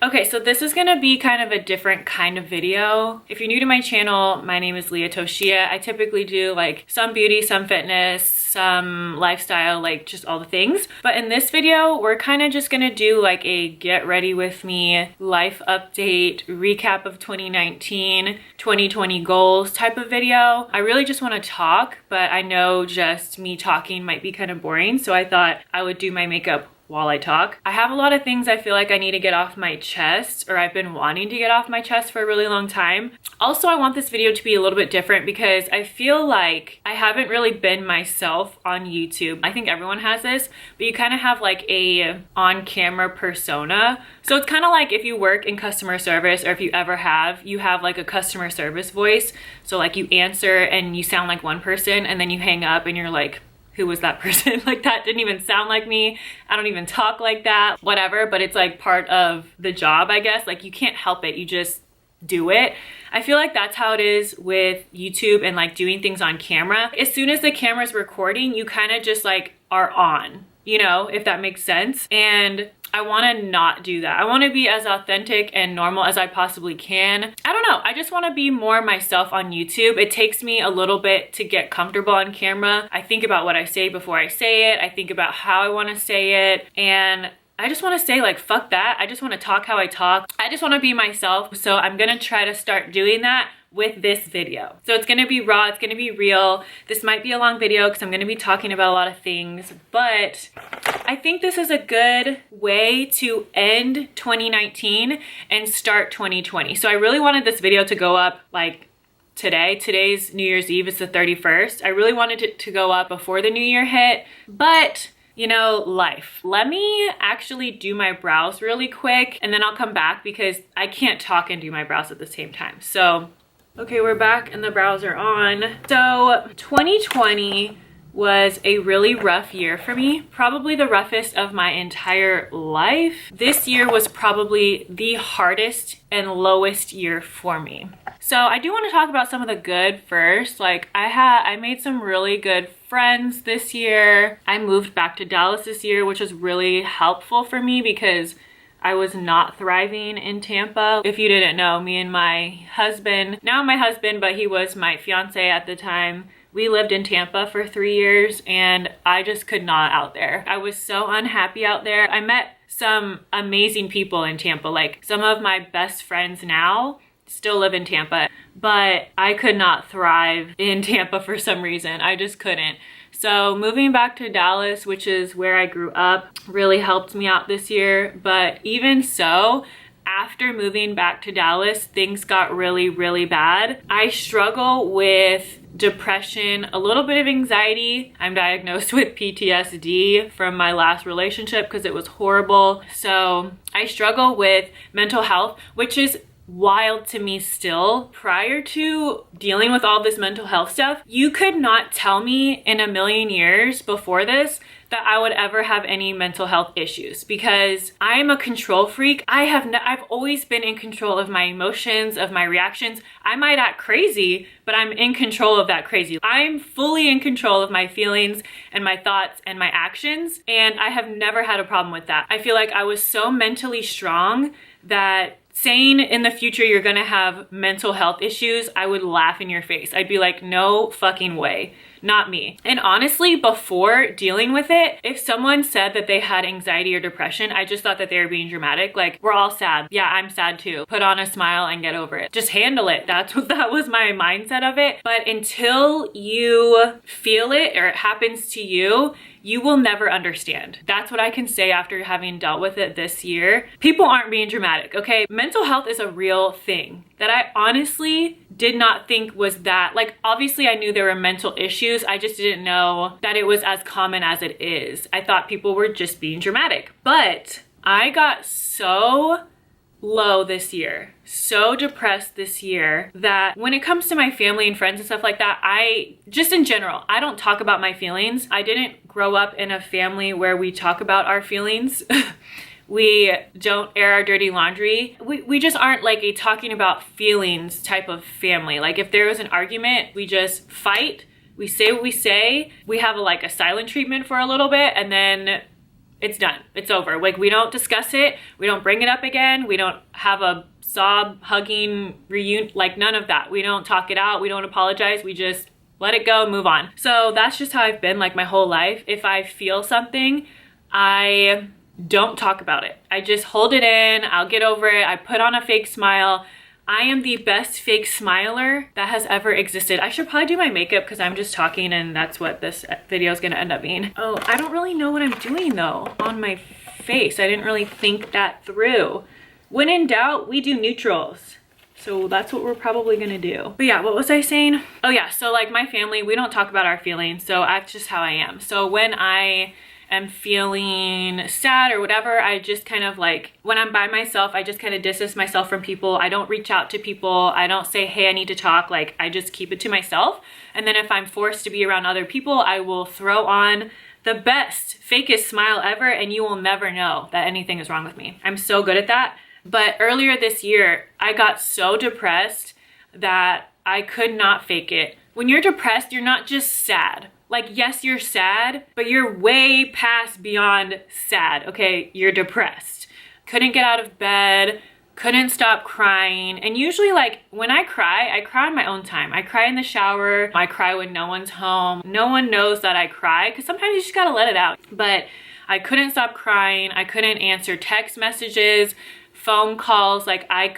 Okay, so this is gonna be kind of a different kind of video. If you're new to my channel, my name is Leah Toshia. I typically do like some beauty, some fitness, some lifestyle, like just all the things. But in this video, we're kind of just gonna do like a get ready with me life update, recap of 2019, 2020 goals type of video. I really just wanna talk, but I know just me talking might be kind of boring. So I thought I would do my makeup while I talk. I have a lot of things I feel like I need to get off my chest, or I've been wanting to get off my chest for a really long time. Also, I want this video to be a little bit different because I feel like I haven't really been myself on YouTube. I think everyone has this, but you kind of have like a on-camera persona. So it's kind of like if you work in customer service, or if you ever have, you have like a customer service voice. So like you answer and you sound like one person, and then you hang up and you're like, who was that person? Like, that didn't even sound like me. I don't even talk like that, whatever. But it's like part of the job, I guess. Like, you can't help it, you just do it. I feel like that's how it is with YouTube and like doing things on camera. As soon as the camera's recording, you kind of just like are on, you know, if that makes sense. And I want to not do that. I want to be as authentic and normal as I possibly can. I don't know. I just want to be more myself on YouTube. It takes me a little bit to get comfortable on camera. I think about what I say before I say it. I think about how I want to say it. And I just want to say like, fuck that. I just want to talk how I talk. I just want to be myself. So I'm going to try to start doing that with this video. So it's gonna be raw, it's gonna be real. This might be a long video because I'm gonna be talking about a lot of things, but I think this is a good way to end 2019 and start 2020. So I really wanted this video to go up like today. Today's New Year's Eve, it's the 31st. I really wanted it to go up before the new year hit, but you know, life. Let me actually do my brows really quick and then I'll come back because I can't talk and do my brows at the same time. So okay, we're back and the brows are on. So 2020 was a really rough year for me, probably the roughest of my entire life. This year was probably the hardest and lowest year for me. So I do want to talk about some of the good first. Like I made some really good friends this year. I moved back to Dallas this year, which was really helpful for me because I was not thriving in Tampa. If you didn't know, me and my husband, now my husband, but he was my fiance at the time, we lived in Tampa for 3 years and I just could not out there. I was so unhappy out there. I met some amazing people in Tampa. Like some of my best friends now still live in Tampa, but I could not thrive in Tampa for some reason. I just couldn't. So moving back to Dallas, which is where I grew up, really helped me out this year. But even so, after moving back to Dallas, things got really, really bad. I struggle with depression, a little bit of anxiety. I'm diagnosed with PTSD from my last relationship because it was horrible. So I struggle with mental health, which is wild to me still. Prior to dealing with all this mental health stuff, you could not tell me in a million years before this that I would ever have any mental health issues because I am a control freak. I've always been in control of my emotions, of my reactions. I might act crazy, but I'm in control of that crazy. I'm fully in control of my feelings and my thoughts and my actions, and I have never had a problem with that. I feel like I was so mentally strong that saying in the future you're gonna have mental health issues, I would laugh in your face. I'd be like, no fucking way, not me. And honestly, before dealing with it, if someone said that they had anxiety or depression, I just thought that they were being dramatic. Like, we're all sad. Yeah, I'm sad too. Put on a smile and get over it. Just handle it. That was my mindset of it. But until you feel it or it happens to you, you will never understand. That's what I can say after having dealt with it this year. People aren't being dramatic, okay? Mental health is a real thing that I honestly did not think was that. Like, obviously I knew there were mental issues. I just didn't know that it was as common as it is. I thought people were just being dramatic. But I got so low this year, so depressed this year, that when it comes to my family and friends and stuff like that, just in general, I don't talk about my feelings. I didn't grow up in a family where we talk about our feelings. We don't air our dirty laundry. We just aren't like a talking about feelings type of family. Like if there was an argument, we just fight. We say what we say. We have a silent treatment for a little bit, and then It's done. It's over. Like, we don't discuss it. We don't bring it up again. We don't have a sob, hugging, reunion, like none of that. We don't talk it out. We don't apologize. We just let it go, move on. So that's just how I've been like my whole life. If I feel something, I don't talk about it. I just hold it in. I'll get over it. I put on a fake smile. I am the best fake smiler that has ever existed. I should probably do my makeup because I'm just talking and that's what this video is gonna end up being. Oh, I don't really know what I'm doing though on my face. I didn't really think that through. When in doubt, we do neutrals. So that's what we're probably gonna do. But yeah, what was I saying? Oh yeah, so like my family, we don't talk about our feelings. So that's just how I am. So when I am feeling sad or whatever, I just kind of like, when I'm by myself, I just kind of distance myself from people. I don't reach out to people. I don't say, hey, I need to talk. Like, I just keep it to myself. And then if I'm forced to be around other people, I will throw on the best, fakest smile ever, and you will never know that anything is wrong with me. I'm so good at that. But earlier this year, I got so depressed that I could not fake it. When you're depressed, you're not just sad. Like, yes, you're sad, but you're way past beyond sad, okay? You're depressed. Couldn't get out of bed, couldn't stop crying. And usually, like, when I cry on my own time. I cry in the shower. I cry when no one's home. No one knows that I cry because sometimes you just gotta let it out. But I couldn't stop crying. I couldn't answer text messages, phone calls. Like, I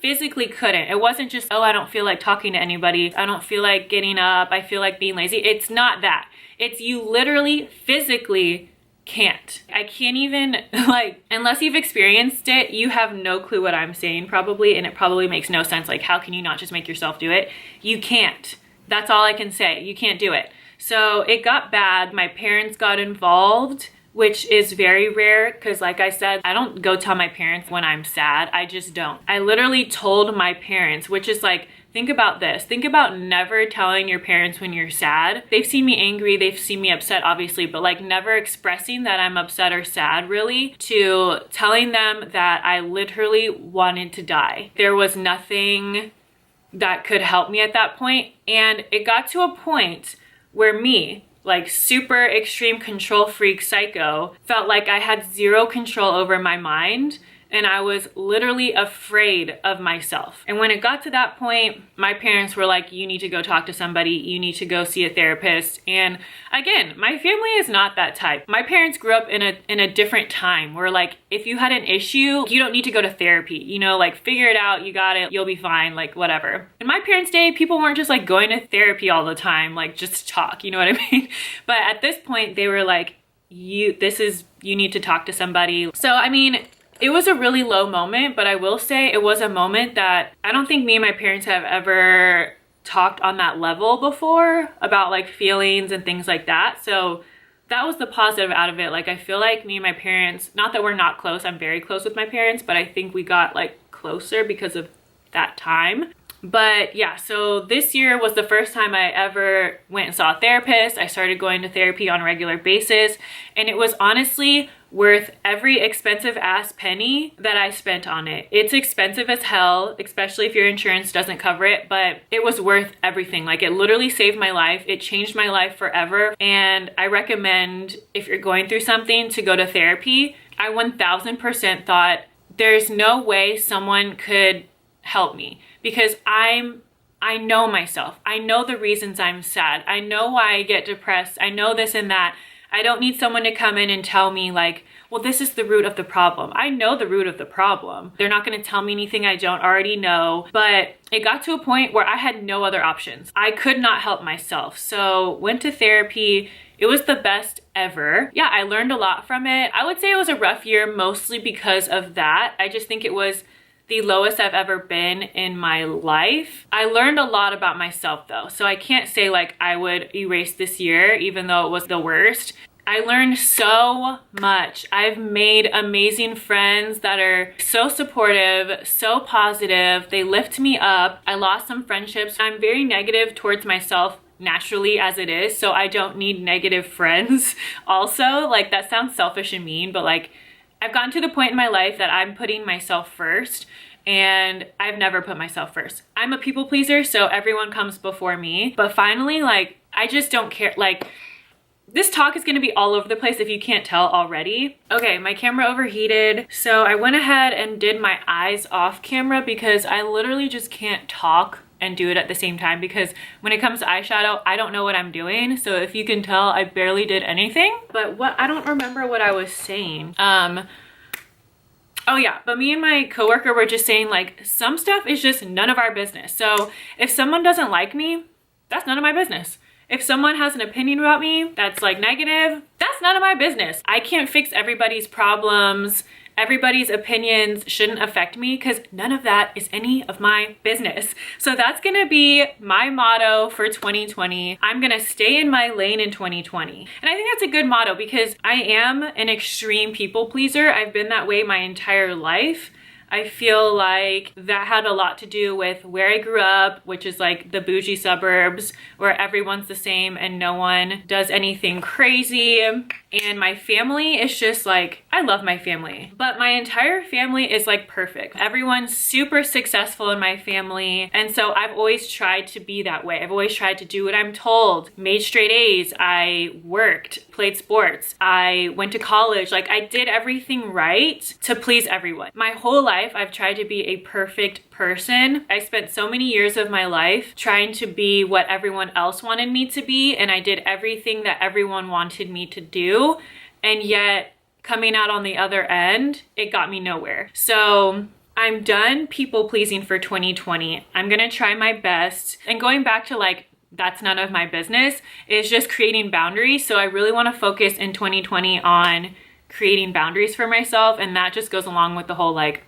physically couldn't. It wasn't just, oh, I don't feel like talking to anybody. I don't feel like getting up. I feel like being lazy. It's not that. It's you literally physically can't. I can't even, like, unless you've experienced it, you have no clue what I'm saying probably, and it probably makes no sense. Like, how can you not just make yourself do it? You can't. That's all I can say. You can't do it. So it got bad. My parents got involved, which is very rare because, like I said, I don't go tell my parents when I'm sad. I just don't. I literally told my parents, which is like, think about this. Think about never telling your parents when you're sad. They've seen me angry, they've seen me upset, obviously, but like never expressing that I'm upset or sad, really, to telling them that I literally wanted to die. There was nothing that could help me at that point. And it got to a point where me, like super extreme control freak psycho, felt like I had zero control over my mind and I was literally afraid of myself. And when it got to that point, my parents were like, you need to go talk to somebody, you need to go see a therapist. And again, my family is not that type. My parents grew up in a different time where, like, if you had an issue, you don't need to go to therapy, you know, like, figure it out, you got it, you'll be fine, like, whatever. In my parents' day, people weren't just like going to therapy all the time, like, just talk, you know what I mean? But at this point, they were like, you need to talk to somebody. So, I mean, it was a really low moment, but I will say it was a moment that I don't think me and my parents have ever talked on that level before about like feelings and things like that. So that was the positive out of it. Like, I feel like me and my parents, not that we're not close, I'm very close with my parents, but I think we got like closer because of that time. But yeah, so this year was the first time I ever went and saw a therapist. I started going to therapy on a regular basis, and it was honestly worth every expensive ass penny that I spent on it. It's expensive as hell, especially if your insurance doesn't cover it, but it was worth everything. Like, it literally saved my life. It changed my life forever. And I recommend, if you're going through something, to go to therapy. I 1000% thought there's no way someone could help me because I know myself. I know the reasons I'm sad. I know why I get depressed. I know this and that. I don't need someone to come in and tell me like, well, this is the root of the problem. I know the root of the problem. They're not going to tell me anything I don't already know. But it got to a point where I had no other options. I could not help myself. So went to therapy. It was the best ever. Yeah, I learned a lot from it. I would say it was a rough year mostly because of that. I just think it was the lowest I've ever been in my life. I learned a lot about myself though. So I can't say like I would erase this year, even though it was the worst. I learned so much. I've made amazing friends that are so supportive, so positive. They lift me up. I lost some friendships. I'm very negative towards myself naturally as it is. So I don't need negative friends also. Like, that sounds selfish and mean, but like, I've gotten to the point in my life that I'm putting myself first, and I've never put myself first. I'm a people pleaser, so everyone comes before me. But finally, like, I just don't care. Like, This talk is gonna be all over the place if you can't tell already. Okay, my camera overheated, so I went ahead and did my eyes off camera because I literally just can't talk and do it at the same time, because when it comes to eyeshadow, I don't know what I'm doing. So if you can tell, I barely did anything. But I don't remember what I was saying. Oh yeah, but me and my coworker were just saying like, some stuff is just none of our business. So if someone doesn't like me, that's none of my business. If someone has an opinion about me that's like negative, that's none of my business. I can't fix everybody's problems. Everybody's opinions shouldn't affect me because none of that is any of my business. So that's gonna be my motto for 2020. I'm gonna stay in my lane in 2020. And I think that's a good motto because I am an extreme people pleaser. I've been that way my entire life. I feel like that had a lot to do with where I grew up, which is like the bougie suburbs where everyone's the same and no one does anything crazy. And my family is just like, I love my family, but my entire family is like perfect. Everyone's super successful in my family. And so I've always tried to be that way. I've always tried to do what I'm told, made straight A's. I worked, played sports. I went to college. Like I did everything right to please everyone. My whole life, I've tried to be a perfect person. I spent so many years of my life trying to be what everyone else wanted me to be, and I did everything that everyone wanted me to do, and yet coming out on the other end, it got me nowhere. So I'm done people pleasing for 2020. I'm gonna try my best, and going back to like, that's none of my business, is just creating boundaries. So I really want to focus in 2020 on creating boundaries for myself, and that just goes along with the whole like,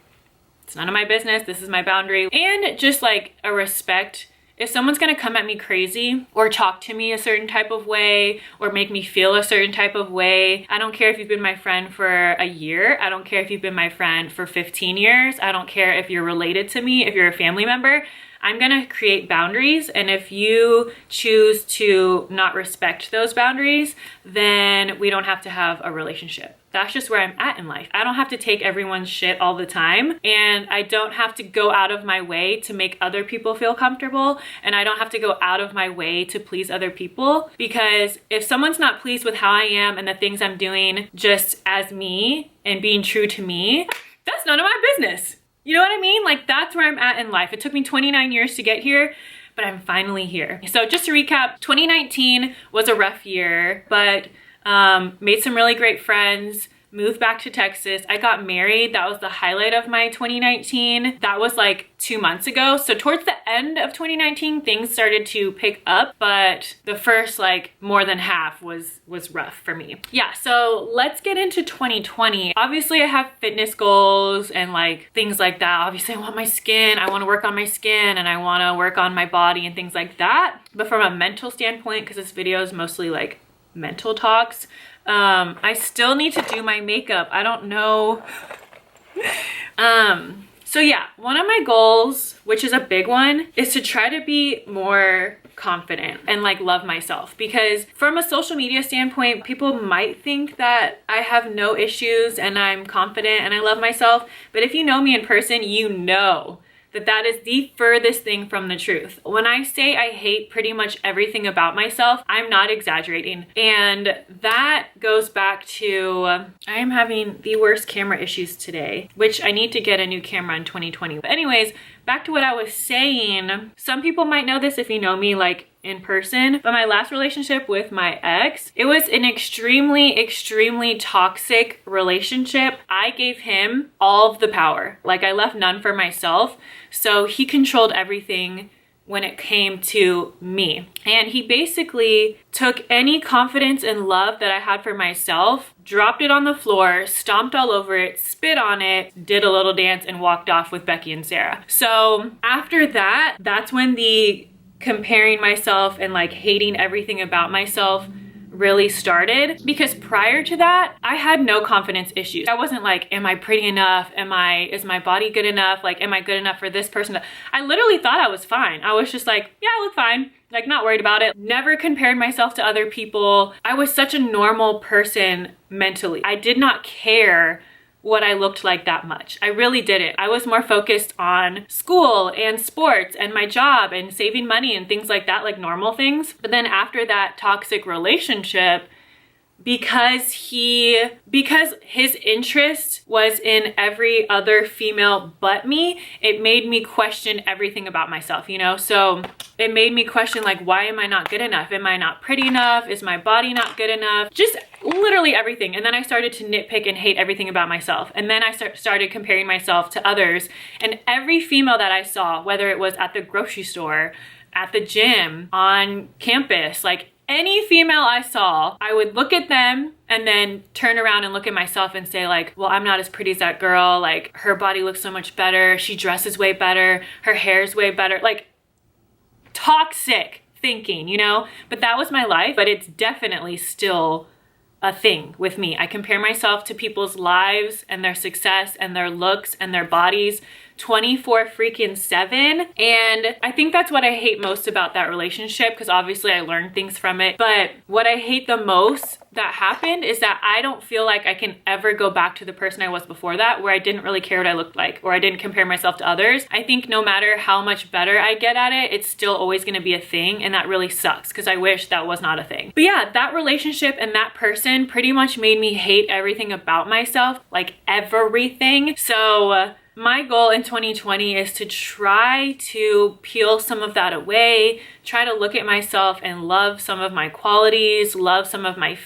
it's none of my business, this is my boundary. And just like a respect. If someone's gonna come at me crazy or talk to me a certain type of way or make me feel a certain type of way, I don't care if you've been my friend for a year. I don't care if you've been my friend for 15 years. I don't care if you're related to me, if you're a family member. I'm gonna create boundaries, and if you choose to not respect those boundaries, then we don't have to have a relationship. That's just where I'm at in life. I don't have to take everyone's shit all the time, and I don't have to go out of my way to make other people feel comfortable, and I don't have to go out of my way to please other people, because if someone's not pleased with how I am and the things I'm doing just as me and being true to me, that's none of my business. You know what I mean? Like that's where I'm at in life. It took me 29 years to get here, but I'm finally here. So just to recap, 2019 was a rough year, but made some really great friends, moved back to Texas. I got married. That was the highlight of my 2019. That was like 2 months ago. So towards the end of 2019, things started to pick up, but the first like more than half was rough for me. Yeah, so let's get into 2020. Obviously I have fitness goals and like things like that. Obviously I want my skin, I want to work on my skin, and I want to work on my body and things like that. But from a mental standpoint, because this video is mostly like mental talks, I still need to do my makeup. I don't know. So yeah, one of my goals, which is a big one, is to try to be more confident and like love myself, because from a social media standpoint, people might think that I have no issues and I'm confident and I love myself. But if you know me in person, you know that that is the furthest thing from the truth. When I say I hate pretty much everything about myself, I'm not exaggerating. And that goes back to, I am having the worst camera issues today, which I need to get a new camera in 2020. But anyways, back to what I was saying. Some people might know this if you know me like in person, but my last relationship with my ex, it was an extremely toxic relationship. I gave him all of the power. Like I left none for myself. So he controlled everything when it came to me. And he basically took any confidence and love that I had for myself, dropped it on the floor, stomped all over it, spit on it, did a little dance, and walked off with Becky and Sarah. So after that, that's when the comparing myself and like hating everything about myself really started, because prior to that, I had no confidence issues. I wasn't like, am I pretty enough? Is my body good enough? Like, am I good enough for this person? I literally thought I was fine. I was just like, yeah, I look fine. Like not worried about it. Never compared myself to other people. I was such a normal person mentally. I did not care what I looked like that much. I really didn't. I was more focused on school and sports and my job and saving money and things like that, like normal things. But then after that toxic relationship, because his interest was in every other female but me, it made me question everything about myself, you know? So it made me question, like, why am I not good enough? Am I not pretty enough? Is my body not good enough? Just literally everything. And then I started to nitpick and hate everything about myself. And then I started comparing myself to others. And every female that I saw, whether it was at the grocery store, at the gym, on campus, like any female I saw, I would look at them and then turn around and look at myself and say, like, well, I'm not as pretty as that girl. Like, her body looks so much better. She dresses way better. Her hair's way better. Like, toxic thinking, you know? But that was my life, but it's definitely still a thing with me. I compare myself to people's lives and their success and their looks and their bodies 24/7. And I think that's what I hate most about that relationship, because obviously I learned things from it. But what I hate the most that happened is that I don't feel like I can ever go back to the person I was before that, where I didn't really care what I looked like, or I didn't compare myself to others. I think no matter how much better I get at it, it's still always going to be a thing, and that really sucks, because I wish that was not a thing. But yeah, that relationship and that person pretty much made me hate everything about myself, like everything. So my goal in 2020 is to try to peel some of that away, try to look at myself and love some of my qualities, love some of my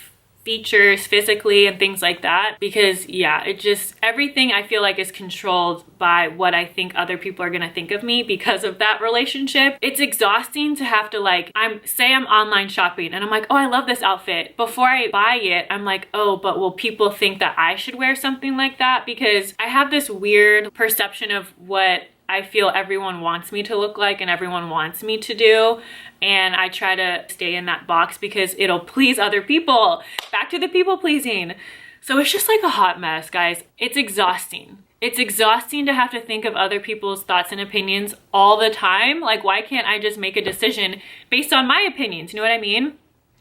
features physically and things like that. Because yeah, it just, everything I feel like is controlled by what I think other people are gonna think of me because of that relationship. It's exhausting to have to, like, say I'm online shopping and I'm like, oh, I love this outfit. Before I buy it, I'm like, oh, but will people think that I should wear something like that? Because I have this weird perception of what I feel everyone wants me to look like and everyone wants me to do. And I try to stay in that box because it'll please other people. Back to the people pleasing. So it's just like a hot mess, guys. It's exhausting. It's exhausting to have to think of other people's thoughts and opinions all the time. Like, why can't I just make a decision based on my opinions? You know what I mean?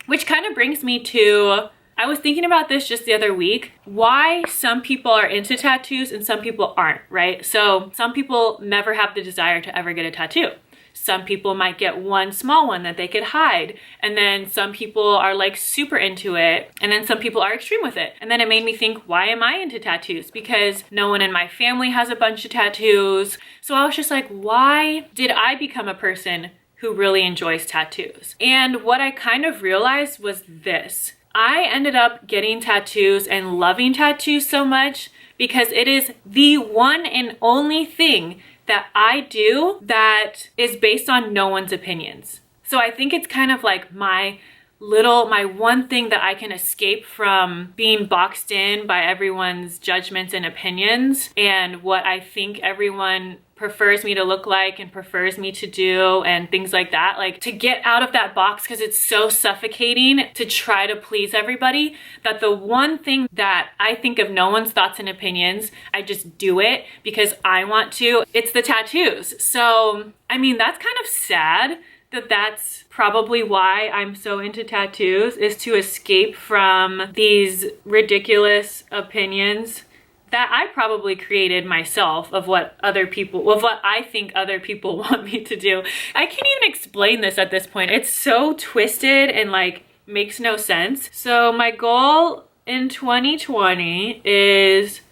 Which kind of brings me to, I was thinking about this just the other week, why some people are into tattoos and some people aren't, right? So some people never have the desire to ever get a tattoo. Some people might get one small one that they could hide. And then some people are like super into it. And then some people are extreme with it. And then it made me think, why am I into tattoos? Because no one in my family has a bunch of tattoos. So I was just like, why did I become a person who really enjoys tattoos? And what I kind of realized was this. I ended up getting tattoos and loving tattoos so much because it is the one and only thing that I do that is based on no one's opinions. So I think it's kind of like my one thing that I can escape from being boxed in by everyone's judgments and opinions and what I think everyone prefers me to look like and prefers me to do and things like that. Like, to get out of that box, because it's so suffocating to try to please everybody, that the one thing that I think of no one's thoughts and opinions, I just do it because I want to, it's the tattoos. So I mean, that's kind of sad that that's probably why I'm so into tattoos, is to escape from these ridiculous opinions that I probably created myself of what I think other people want me to do. I can't even explain this at this point. It's so twisted and like makes no sense. So my goal in 2020 is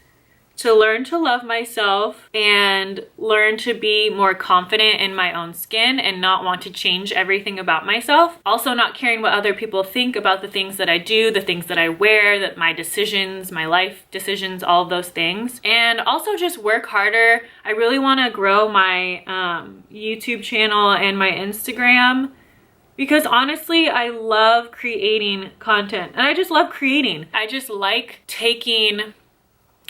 to learn to love myself and learn to be more confident in my own skin and not want to change everything about myself. Also not caring what other people think about the things that I do, the things that I wear, that my decisions, my life decisions, all of those things. And also just work harder. I really want to grow my YouTube channel and my Instagram, because honestly, I love creating content and I just love creating. I just like taking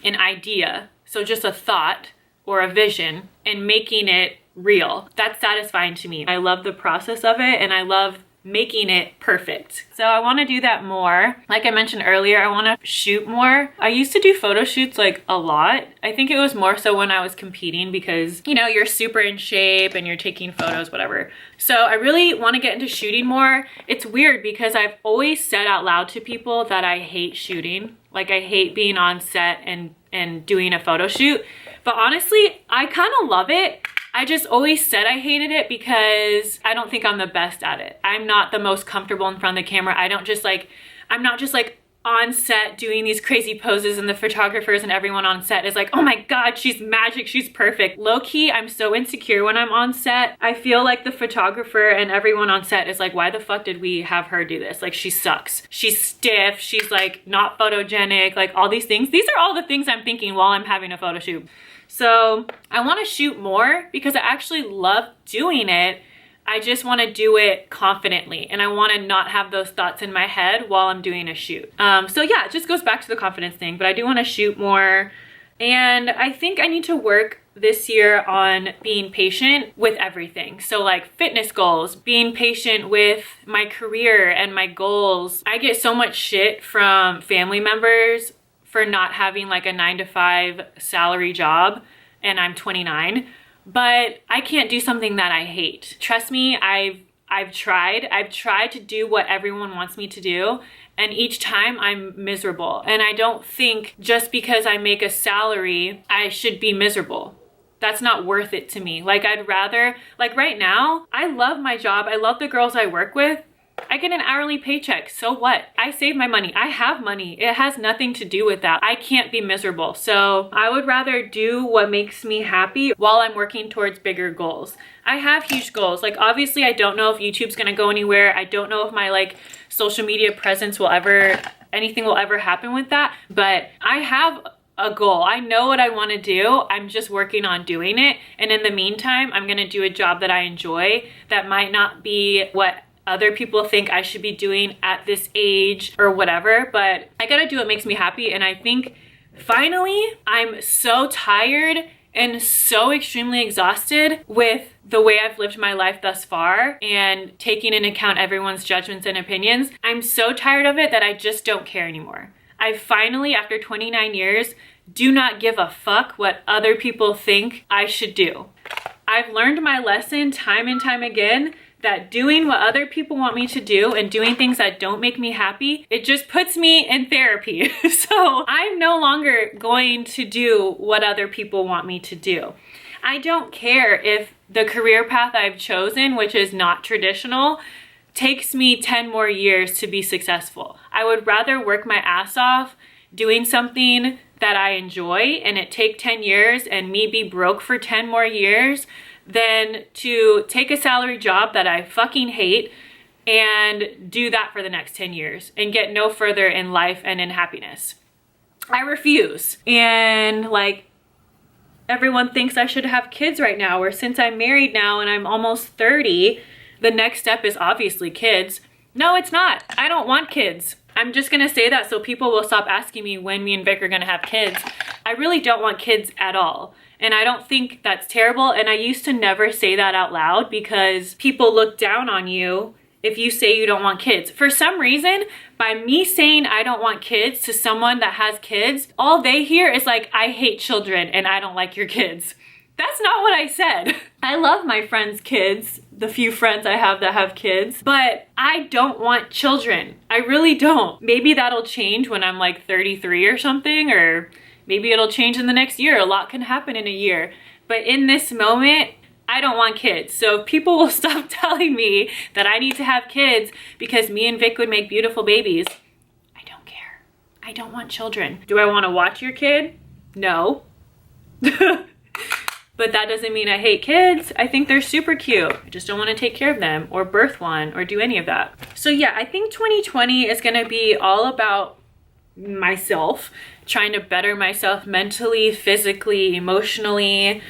an idea, so just a thought or a vision, and making it real. That's satisfying to me. I love the process of it and I love making it perfect. So I want to do that more. Like I mentioned earlier, I want to shoot more. I used to do photo shoots like a lot. I think it was more so when I was competing because, you know, you're super in shape and you're taking photos, whatever. So I really want to get into shooting more. It's weird because I've always said out loud to people that I hate shooting. Like, I hate being on set and doing a photo shoot. But honestly, I kind of love it. I just always said I hated it because I don't think I'm the best at it. I'm not the most comfortable in front of the camera. I'm not just like on set doing these crazy poses, and the photographers and everyone on set is like, oh my God, she's magic, she's perfect. Low-key, I'm so insecure when I'm on set. I feel like the photographer and everyone on set is like, why the fuck did we have her do this? Like, she sucks. She's stiff, she's like not photogenic, like all these things. These are all the things I'm thinking while I'm having a photo shoot. So I wanna shoot more because I actually love doing it. I just want to do it confidently, and I want to not have those thoughts in my head while I'm doing a shoot. So yeah, it just goes back to the confidence thing, but I do want to shoot more. And I think I need to work this year on being patient with everything. So like fitness goals, being patient with my career and my goals. I get so much shit from family members for not having like a 9-to-5 salary job, and I'm 29. But I can't do something that I hate. Trust me, I've tried to do what everyone wants me to do, and each time I'm miserable. And I don't think just because I make a salary, I should be miserable. That's not worth it to me. Like, I'd rather, like right now, I love my job. I love the girls I work with. I get an hourly paycheck, so what? I save my money, I have money. It has nothing to do with that. I can't be miserable. So I would rather do what makes me happy while I'm working towards bigger goals. I have huge goals. Like, obviously I don't know if YouTube's gonna go anywhere. I don't know if my like social media presence will ever, anything will ever happen with that. But I have a goal. I know what I want to do. I'm just working on doing it. And in the meantime, I'm gonna do a job that I enjoy that might not be what other people think I should be doing at this age or whatever, but I gotta do what makes me happy. And I think finally I'm so tired and so extremely exhausted with the way I've lived my life thus far and taking into account everyone's judgments and opinions. I'm so tired of it that I just don't care anymore. I finally, after 29 years, do not give a fuck what other people think I should do. I've learned my lesson time and time again that doing what other people want me to do and doing things that don't make me happy, it just puts me in therapy. So I'm no longer going to do what other people want me to do. I don't care if the career path I've chosen, which is not traditional, takes me 10 more years to be successful. I would rather work my ass off doing something that I enjoy and it take 10 years and me be broke for 10 more years than to take a salary job that I fucking hate and do that for the next 10 years and get no further in life and in happiness. I refuse. And like, everyone thinks I should have kids right now, or since I'm married now and I'm almost 30, the next step is obviously kids. No, it's not. I don't want kids. I'm just gonna say that so people will stop asking me when me and Vic are gonna have kids. I really don't want kids at all. And I don't think that's terrible. And I used to never say that out loud because people look down on you if you say you don't want kids. For some reason, by me saying I don't want kids to someone that has kids, all they hear is like, I hate children and I don't like your kids. That's not what I said. I love my friends' kids, the few friends I have that have kids, but I don't want children. I really don't. Maybe that'll change when I'm like 33 or something, or maybe it'll change in the next year. A lot can happen in a year. But in this moment, I don't want kids. So if people will stop telling me that I need to have kids because me and Vic would make beautiful babies, I don't care. I don't want children. Do I want to watch your kid? No. But that doesn't mean I hate kids. I think they're super cute. I just don't want to take care of them or birth one or do any of that. So yeah, I think 2020 is going to be all about myself, trying to better myself mentally, physically, emotionally,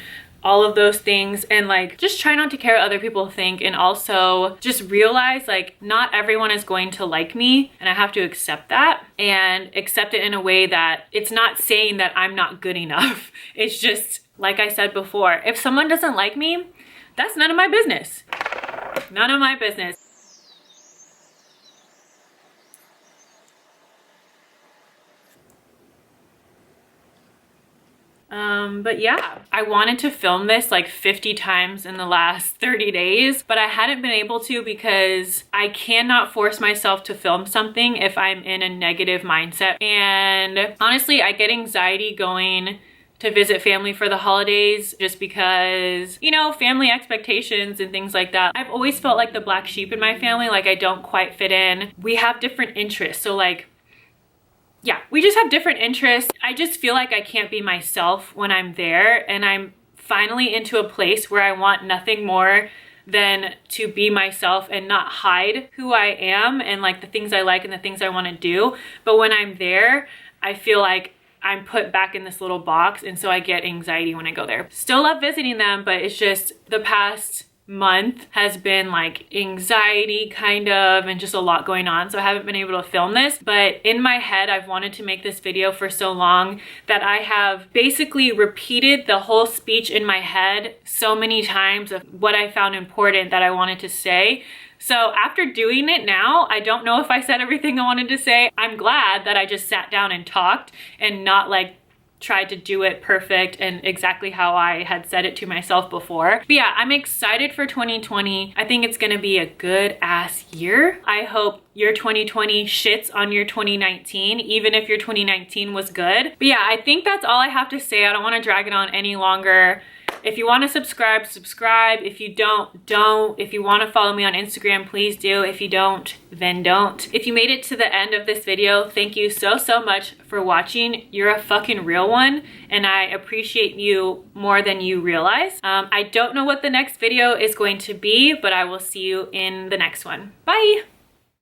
all of those things, and like just try not to care what other people think, and also just realize like not everyone is going to like me, and I have to accept that and accept it in a way that it's not saying that I'm not good enough. It's just, like I said before, if someone doesn't like me, that's none of my business. None of my business. But yeah, I wanted to film this like 50 times in the last 30 days, but I hadn't been able to because I cannot force myself to film something if I'm in a negative mindset. And honestly, I get anxiety going to visit family for the holidays just because, you know, family expectations and things like that. I've always felt like the black sheep in my family, like I don't quite fit in. We have different interests. So like, yeah, we just have different interests. I just feel like I can't be myself when I'm there, and I'm finally into a place where I want nothing more than to be myself and not hide who I am and like the things I like and the things I want to do. But when I'm there, I feel like I'm put back in this little box, and so I get anxiety when I go there. Still love visiting them, but it's just the past month has been like anxiety kind of, and just a lot going on, so I haven't been able to film this. But in my head, I've wanted to make this video for so long that I have basically repeated the whole speech in my head so many times of what I found important that I wanted to say. So after doing it now, I don't know if I said everything I wanted to say. I'm glad that I just sat down and talked and not like tried to do it perfect and exactly how I had said it to myself before. But yeah, I'm excited for 2020. I think it's gonna be a good ass year. I hope your 2020 shits on your 2019, even if your 2019 was good. But yeah, I think that's all I have to say. I don't wanna drag it on any longer. If you want to subscribe, subscribe. If you don't, don't. If you want to follow me on Instagram, please do. If you don't, then don't. If you made it to the end of this video, thank you so, so much for watching. You're a fucking real one, and I appreciate you more than you realize. I don't know what the next video is going to be, but I will see you in the next one. Bye!